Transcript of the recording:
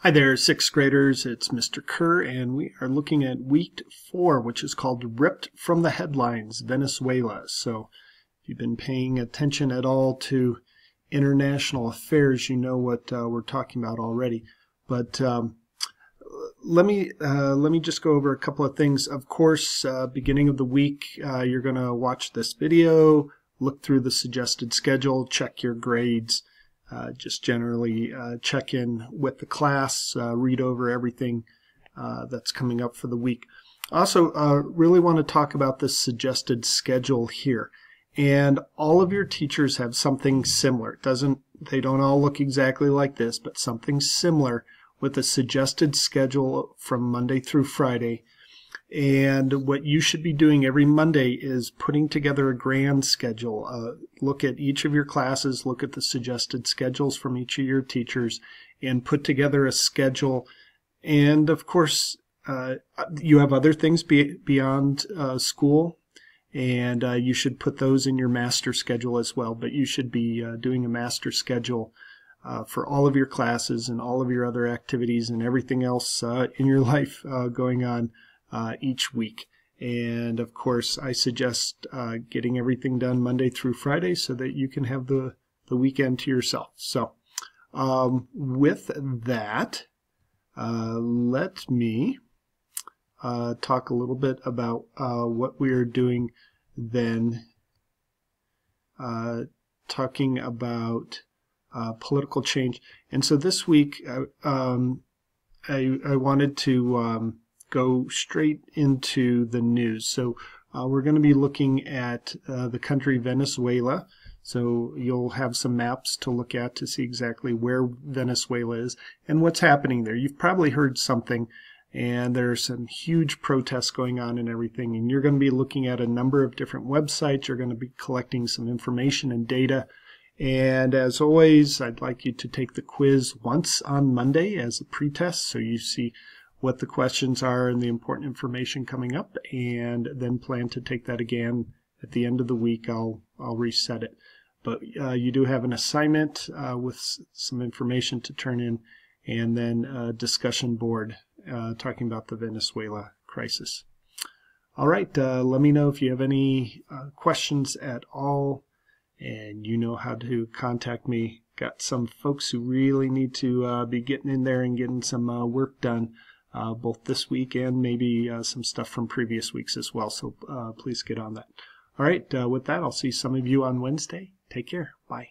Hi there, sixth graders. It's Mr. Kerr, and we are looking at week 4, which is called Ripped from the Headlines, Venezuela. So if you've been paying attention at all to international affairs, you know what we're talking about already. But let me just go over a couple of things. Of course, beginning of the week, you're going to watch this video, look through the suggested schedule, check your grades. Just generally check in with the class, read over everything that's coming up for the week. Also, really want to talk about this suggested schedule here. And all of your teachers have something similar. They don't all look exactly like this, but something similar with a suggested schedule from Monday through Friday. And what you should be doing every Monday is putting together a grand schedule. Look at each of your classes, look at the suggested schedules from each of your teachers, and put together a schedule. And of course, you have other things beyond school, and you should put those in your master schedule as well. But you should be doing a master schedule for all of your classes and all of your other activities and everything else in your life going on each week. And of course, I suggest getting everything done Monday through Friday so that you can have the weekend to yourself. So with that, let me talk a little bit about what we are doing then, talking about political change. And so this week, I wanted to go straight into the news. So we're going to be looking at the country Venezuela. So you'll have some maps to look at to see exactly where Venezuela is and what's happening there. You've probably heard something, and there are some huge protests going on and everything. And you're going to be looking at a number of different websites. You're going to be collecting some information and data. And as always, I'd like you to take the quiz once on Monday as a pretest, so you see what the questions are and the important information coming up, and then plan to take that again at the end of the week. I'll reset it. But you do have an assignment with some information to turn in, and then a discussion board talking about the Venezuela crisis. All right, let me know if you have any questions at all, and you know how to contact me. Got some folks who really need to be getting in there and getting some work done. Both this week and maybe some stuff from previous weeks as well. So please get on that. All right, with that, I'll see some of you on Wednesday. Take care. Bye.